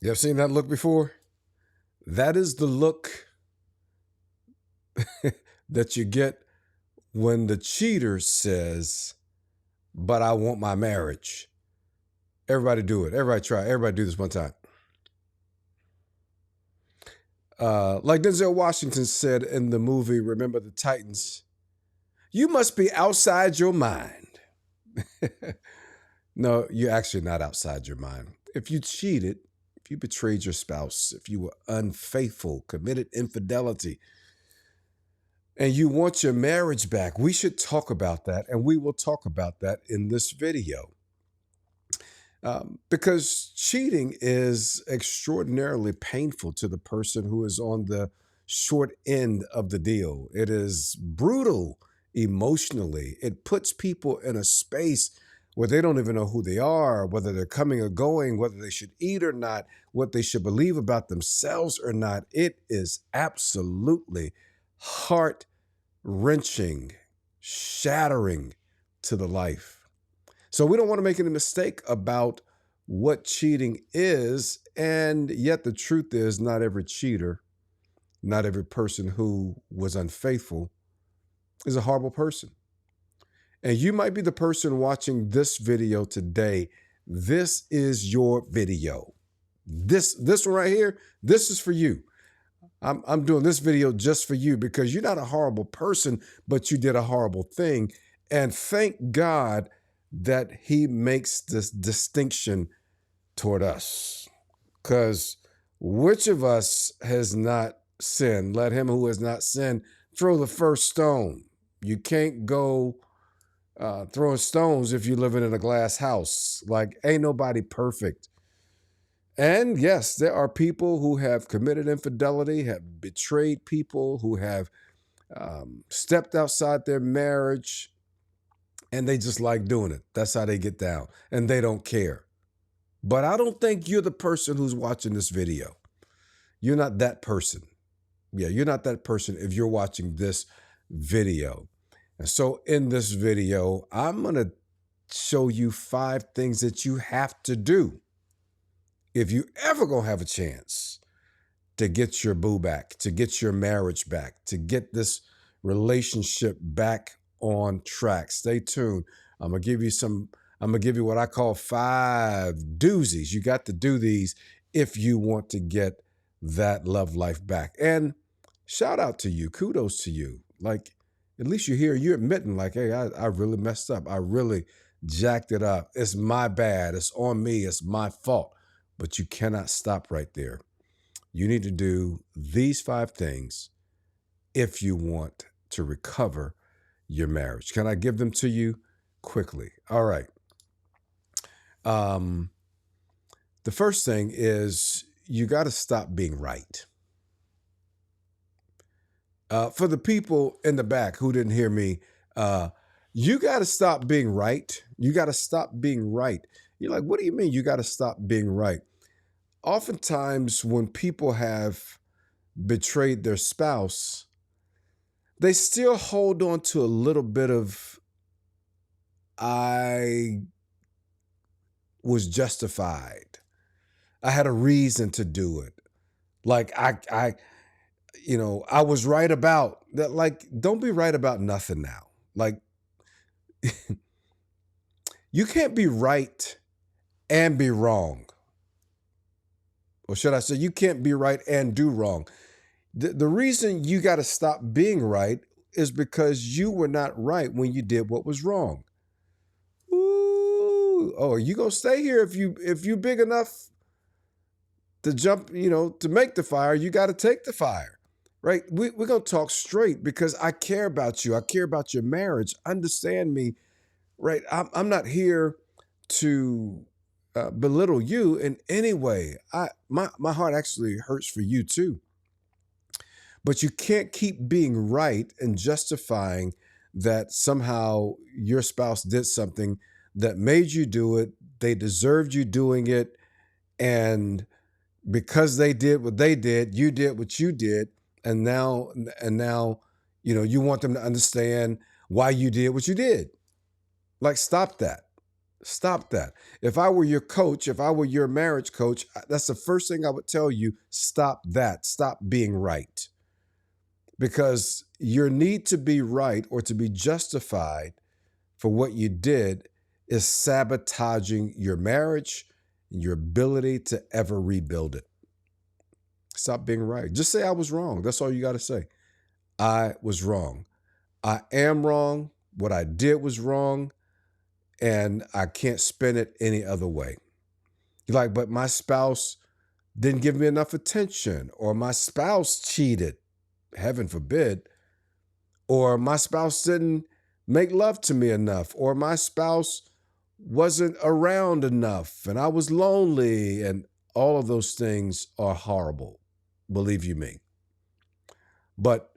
You ever seen that look before? That is the look that you get when the cheater says, "But I want my marriage." Everybody do it. Everybody try. Everybody do this one time. Like Denzel Washington said in the movie Remember the Titans, you must be outside your mind. No, you're actually not outside your mind. If you cheated, if you betrayed your spouse, if you were unfaithful, committed infidelity, and you want your marriage back, we should talk about that. And we will talk about that in this video. Because cheating is extraordinarily painful to the person who is on the short end of the deal. It is brutal emotionally. It puts people in a space where they don't even know who they are, whether they're coming or going, whether they should eat or not, what they should believe about themselves or not. It is absolutely heart wrenching, shattering to the life. So we don't want to make any mistake about what cheating is. And yet the truth is, not every cheater, not every person who was unfaithful is a horrible person. And you might be the person watching this video today. This is your video. This one right here, this is for you. I'm doing this video just for you because you're not a horrible person, but you did a horrible thing. And thank God that he makes this distinction toward us. Because which of us has not sinned? Let him who has not sinned throw the first stone. You can't go throwing stones if you're living in a glass house. Like, ain't nobody perfect. And yes, there are people who have committed infidelity, have betrayed people, who have stepped outside their marriage, and they just like doing it. That's how they get down, and they don't care. But I don't think you're the person who's watching this video. You're not that person. Yeah, you're not that person if you're watching this video. And so in this video, I'm going to show you 5 things that you have to do if you ever going to have a chance to get your boo back, to get your marriage back, to get this relationship back on track. Stay tuned. I'm going to give you what I call 5 doozies. You got to do these if you want to get that love life back. And shout out to you. Kudos to you. Like, at least you're here. You're admitting like, hey, I really messed up. I really jacked it up. It's my bad. It's on me. It's my fault. But you cannot stop right there. You need to do these 5 things if you want to recover your marriage. Can I give them to you quickly? All right. The first thing is you got to stop being right. For the people in the back who didn't hear me, you got to stop being right. You got to stop being right. You're like, what do you mean you got to stop being right? Oftentimes when people have betrayed their spouse, they still hold on to a little bit of, I was justified. I had a reason to do it. Like I was right about that. Like, don't be right about nothing now. Like, you can't be right and be wrong. Or should I say, you can't be right and do wrong. The reason you got to stop being right is because you were not right when you did what was wrong. Ooh, oh, are you gonna stay here if you big enough to jump, to make the fire, you got to take the fire, right? We're going to talk straight because I care about you. I care about your marriage. Understand me, right? I'm not here to belittle you in any way. My heart actually hurts for you too. But you can't keep being right and justifying that somehow your spouse did something that made you do it. They deserved you doing it. And because they did what they did, you did what you did. And now, you want them to understand why you did what you did. Like, stop that. Stop that. If I were your coach, if I were your marriage coach, that's the first thing I would tell you. Stop that. Stop being right. Because your need to be right or to be justified for what you did is sabotaging your marriage and your ability to ever rebuild it. Stop being right. Just say I was wrong. That's all you got to say. I was wrong. I am wrong. What I did was wrong. And I can't spin it any other way. You're like, but my spouse didn't give me enough attention, or my spouse cheated, heaven forbid, or my spouse didn't make love to me enough, or my spouse wasn't around enough and I was lonely, and all of those things are horrible, believe you me. But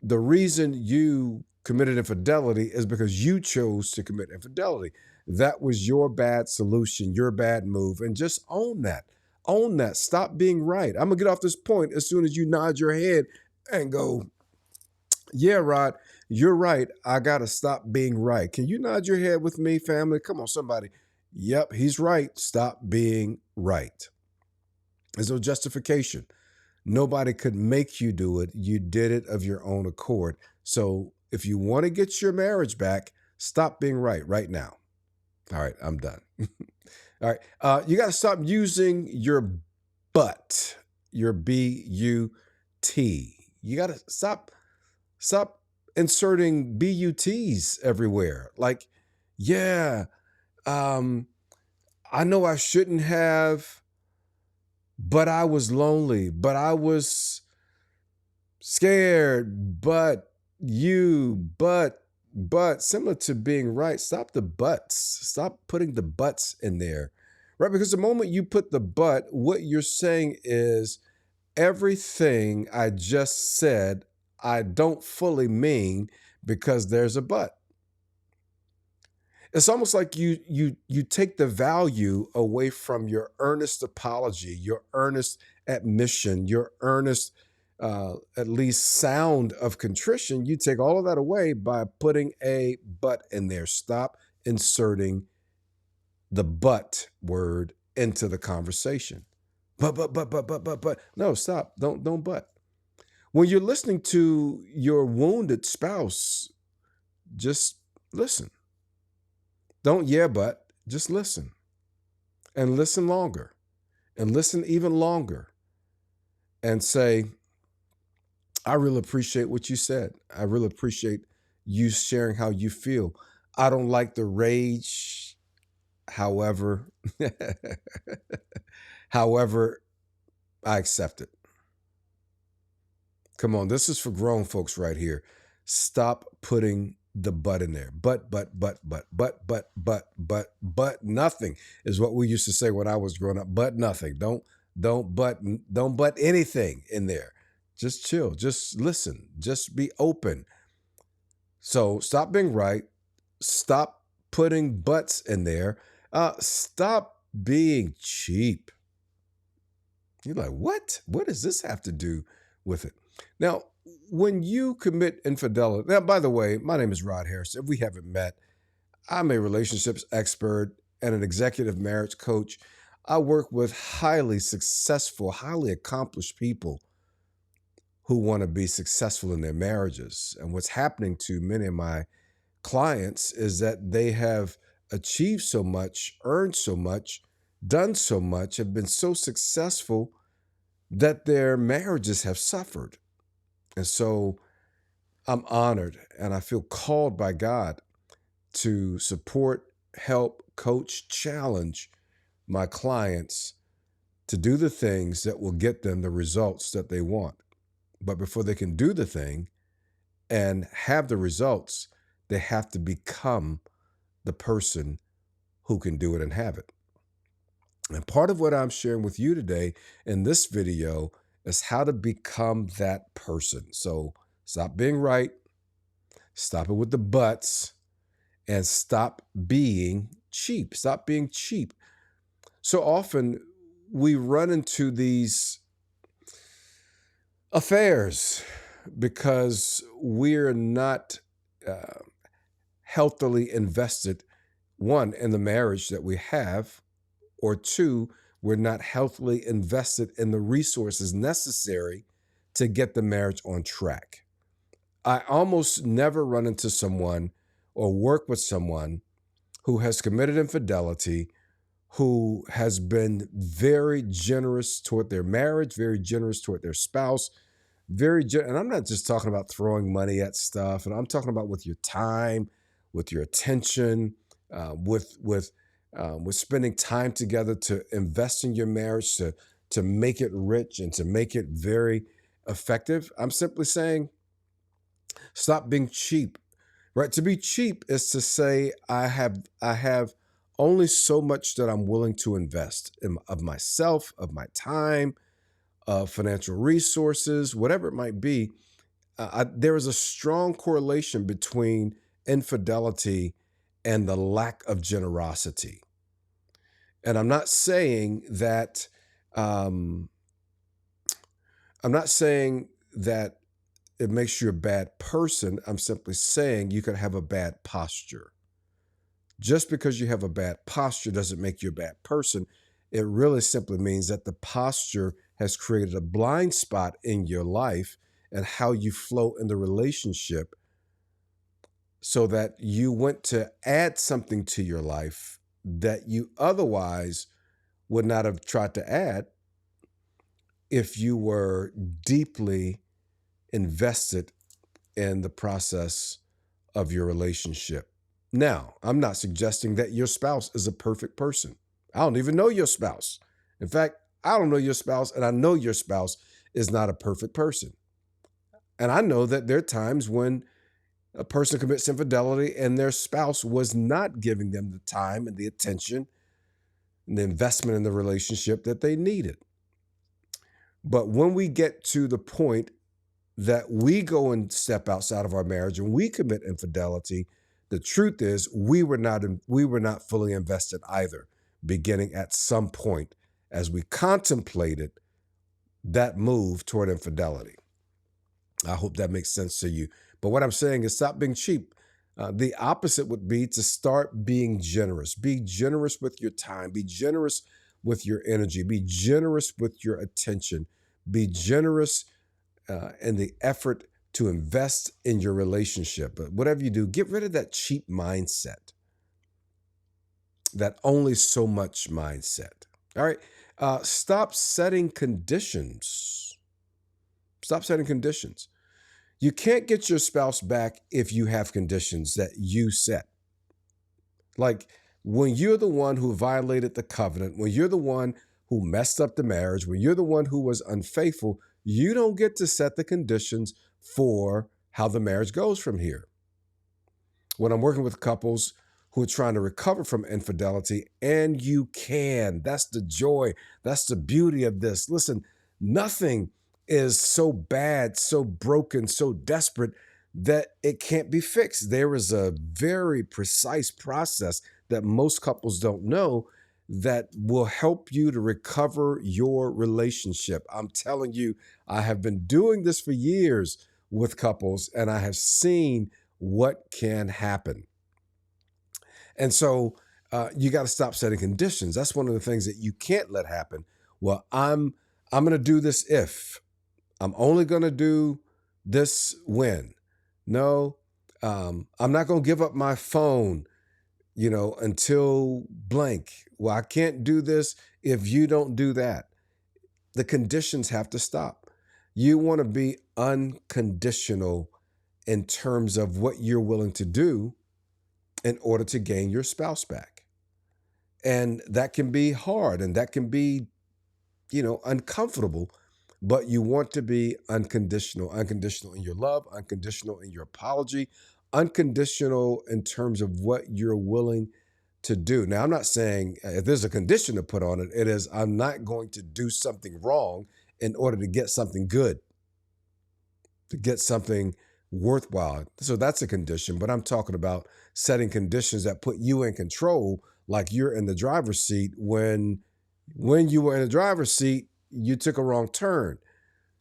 the reason you committed infidelity is because you chose to commit infidelity. That was your bad solution, your bad move, and just own that. Own that. Stop being right. I'm going to get off this point as soon as you nod your head and go, yeah, Rod, you're right. I got to stop being right. Can you nod your head with me, family? Come on, somebody. Yep, he's right. Stop being right. There's no justification. Nobody could make you do it. You did it of your own accord. So if you want to get your marriage back, stop being right now. All right, I'm done. All right, you got to stop using your butt, your B-U-T. You got to stop inserting B-U-Ts everywhere. Like, yeah, I know I shouldn't have, but I was lonely, but I was scared, but similar to being right. Stop the buts. Stop putting the buts in there, right? Because the moment you put the but, what you're saying is everything I just said, I don't fully mean because there's a but. It's almost like you take the value away from your earnest apology, your earnest admission, your earnest at least sound of contrition. You take all of that away by putting a but in there. Stop inserting the but word into the conversation. But. No, stop. Don't but. When you're listening to your wounded spouse, just listen. Don't yeah, but just listen, and listen longer, and listen even longer, and say, I really appreciate what you said. I really appreciate you sharing how you feel. I don't like the rage. However, however, I accept it. Come on, this is for grown folks right here. Stop putting the but in there. But nothing is what we used to say when I was growing up. But nothing. Don't but anything in there. Just chill. Just listen. Just be open. So stop being right. Stop putting buts in there. Stop being cheap. You're like, what? What does this have to do with it? Now, when you commit infidelity, now, by the way, my name is Rod Harris. If we haven't met, I'm a relationships expert and an executive marriage coach. I work with highly successful, highly accomplished people who want to be successful in their marriages. And what's happening to many of my clients is that they have achieved so much, earned so much, done so much, have been so successful that their marriages have suffered. And so I'm honored and I feel called by God to support, help, coach, challenge my clients to do the things that will get them the results that they want. But before they can do the thing and have the results, they have to become the person who can do it and have it. And part of what I'm sharing with you today in this video is how to become that person. So stop being right, stop it with the buts, and stop being cheap. Stop being cheap. So often we run into these affairs because we're not healthily invested one, in the marriage that we have, or two, we're not healthily invested in the resources necessary to get the marriage on track. I almost never run into someone or work with someone who has committed infidelity, who has been very generous toward their marriage, very generous toward their spouse, and I'm not just talking about throwing money at stuff, and I'm talking about with your time, with your attention, with spending time together to invest in your marriage, to make it rich and to make it very effective. I'm simply saying, stop being cheap. Right? To be cheap is to say I have only so much that I'm willing to invest of myself, of my time, of financial resources, whatever it might be. There is a strong correlation between infidelity and the lack of generosity. And I'm not saying that um, I'm not saying that it makes you a bad person. I'm simply saying you could have a bad posture. Just because you have a bad posture doesn't make you a bad person. It really simply means that the posture has created a blind spot in your life and how you flow in the relationship, so that you went to add something to your life that you otherwise would not have tried to add if you were deeply invested in the process of your relationship. Now, I'm not suggesting that your spouse is a perfect person. I don't even know your spouse. In fact, I don't know your spouse, and I know your spouse is not a perfect person. And I know that there are times when a person commits infidelity and their spouse was not giving them the time and the attention and the investment in the relationship that they needed. But when we get to the point that we go and step outside of our marriage and we commit infidelity, the truth is we were not fully invested either, beginning at some point as we contemplated that move toward infidelity. I hope that makes sense to you. But what I'm saying is, stop being cheap. The opposite would be to start being generous. Be generous with your time. Be generous with your energy. Be generous with your attention. Be generous in the effort to invest in your relationship. But whatever you do, get rid of that cheap mindset, that only so much mindset. All right. Stop setting conditions. Stop setting conditions. You can't get your spouse back if you have conditions that you set. Like, when you're the one who violated the covenant, when you're the one who messed up the marriage, when you're the one who was unfaithful, you don't get to set the conditions for how the marriage goes from here. When I'm working with couples who are trying to recover from infidelity, and you can, that's the joy, that's the beauty of this. Listen, nothing is so bad, so broken, so desperate that it can't be fixed. There is a very precise process that most couples don't know that will help you to recover your relationship. I'm telling you, I have been doing this for years with couples, and I have seen what can happen. And so you got to stop setting conditions. That's one of the things that you can't let happen. Well, I'm going to do this if. I'm only going to do this when. No, I'm not going to give up my phone, until blank. Well, I can't do this if you don't do that. The conditions have to stop. You want to be unconditional in terms of what you're willing to do in order to gain your spouse back. And that can be hard, and that can be, uncomfortable, but you want to be unconditional in your love, unconditional in your apology, unconditional in terms of what you're willing to do. Now, I'm not saying if there's a condition to put on it, it is, I'm not going to do something wrong in order to get something good, to get something worthwhile. So that's a condition, but I'm talking about setting conditions that put you in control, like you're in the driver's seat. When you were in the driver's seat, you took a wrong turn.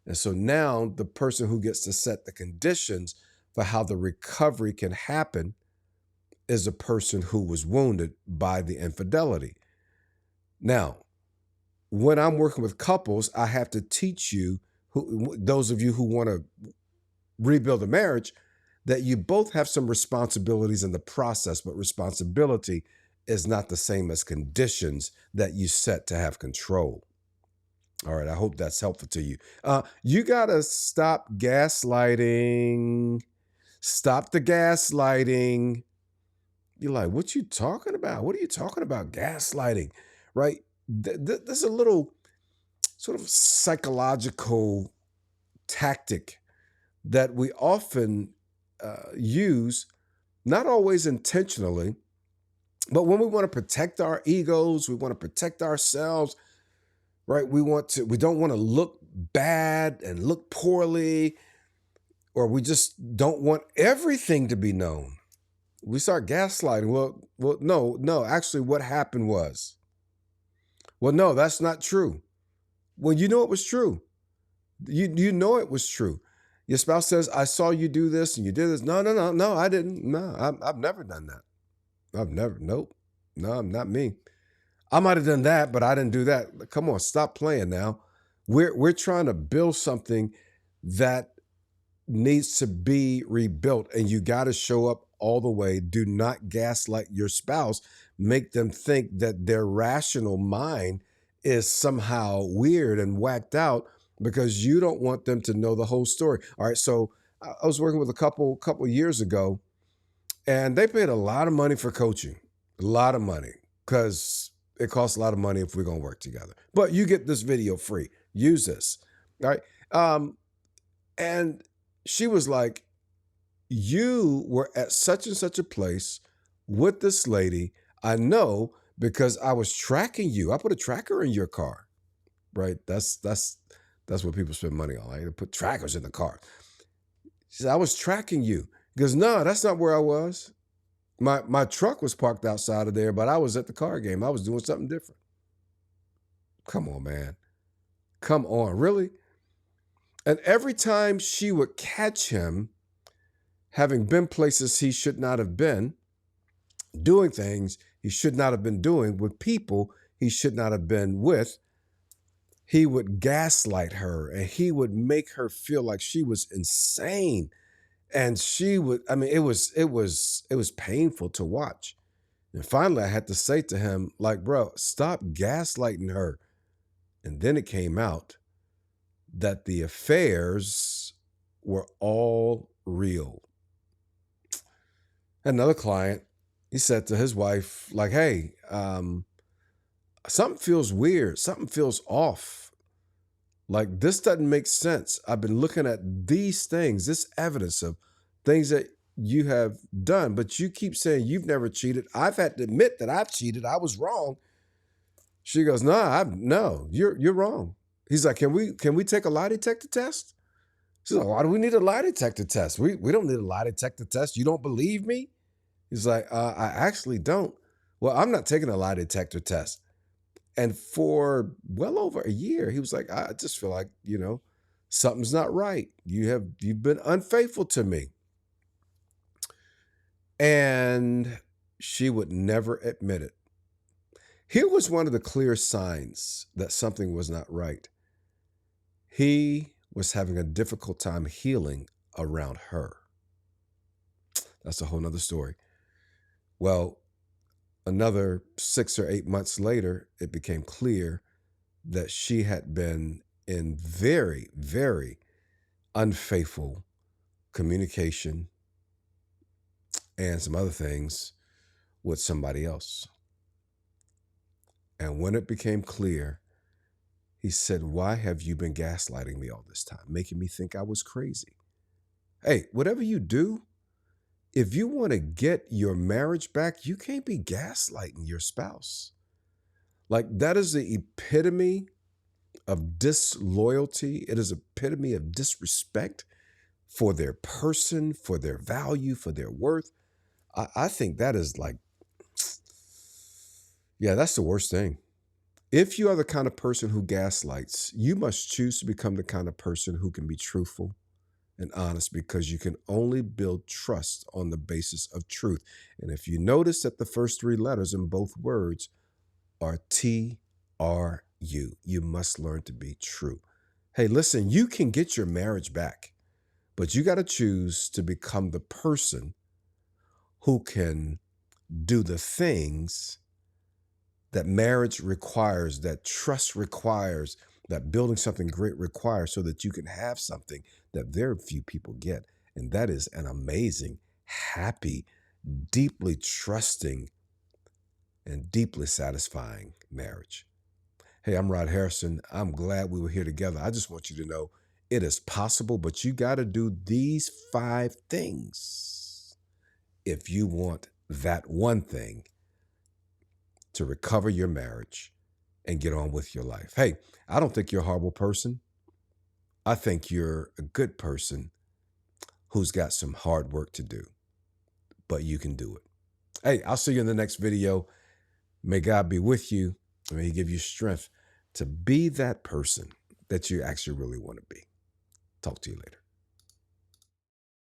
And so now the person who gets to set the conditions for how the recovery can happen is a person who was wounded by the infidelity. Now, when I'm working with couples, I have to teach you, those of you who want to rebuild a marriage, that you both have some responsibilities in the process, but responsibility is not the same as conditions that you set to have control. All right, I hope that's helpful to you. You got to stop gaslighting. Stop the gaslighting. You're like, what you talking about? What are you talking about? Gaslighting, right? There's a little sort of psychological tactic that we often use, not always intentionally, but when we want to protect our egos, we want to protect ourselves, right? We don't want to look bad and look poorly, or we just don't want everything to be known. We start gaslighting. Well, no. Actually, what happened was, well, no, that's not true. Well, you know it was true. You know it was true. Your spouse says, "I saw you do this and you did this." No, I didn't. No, I've never done that. I've never. Nope. No, not me. I might have done that, but I didn't do that. Come on, stop playing now. We're trying to build something that needs to be rebuilt, and you got to show up all the way. Do not gaslight your spouse. Make them think that their rational mind is somehow weird and whacked out because you don't want them to know the whole story. All right, so I was working with a couple years ago, and they paid a lot of money for coaching, a lot of money, because it costs a lot of money if we're going to work together. But you get this video free. Use this. All right. And she was like, you were at such and such a place with this lady. I know because I was tracking you. I put a tracker in your car, right? That's what people spend money on. Right? They put trackers in the car. She said, I was tracking you. He goes, no, that's not where I was. My truck was parked outside of there, but I was at the car game. I was doing something different. Come on, man. Come on, really? And every time she would catch him, having been places he should not have been, doing things he should not have been doing with people he should not have been with, he would gaslight her and he would make her feel like she was insane. And she would, I mean, it was painful to watch. And finally I had to say to him, like, bro, stop gaslighting her. And then it came out that the affairs were all real. Another client, he said to his wife, like, hey, something feels weird. Something feels off. Like, this doesn't make sense. I've been looking at these things, this evidence of things that you have done, but you keep saying you've never cheated. I've had to admit that I've cheated. I was wrong. She goes, no, you're wrong. He's like, can we take a lie detector test? She's like, why do we need a lie detector test? We don't need a lie detector test. You don't believe me? He's like, I actually don't. Well, I'm not taking a lie detector test. And for well over a year, he was like, I just feel like, something's not right. You've been unfaithful to me. And she would never admit it. Here was one of the clear signs that something was not right. He was having a difficult time healing around her. That's a whole nother story. Well, another 6 or 8 months later, it became clear that she had been in very, very unfaithful communication and some other things with somebody else. And when it became clear, he said, why have you been gaslighting me all this time, making me think I was crazy? Hey, whatever you do, if you want to get your marriage back, you can't be gaslighting your spouse. Like, that is the epitome of disloyalty. It is epitome of disrespect for their person, for their value, for their worth. I think that is like, yeah, that's the worst thing. If you are the kind of person who gaslights, you must choose to become the kind of person who can be truthful, and honest, because you can only build trust on the basis of truth. And if you notice that the first three letters in both words are TRU, you must learn to be true. Hey, listen, you can get your marriage back, but you got to choose to become the person who can do the things that marriage requires, that trust requires, that building something great requires, so that you can have something that very few people get. And that is an amazing, happy, deeply trusting, and deeply satisfying marriage. Hey, I'm Rod Harrison. I'm glad we were here together. I just want you to know it is possible, but you got to do these 5 things if you want that one thing to recover your marriage and get on with your life. Hey, I don't think you're a horrible person. I think you're a good person who's got some hard work to do, but you can do it. Hey, I'll see you in the next video. May God be with you. May He give you strength to be that person that you actually really want to be. Talk to you later.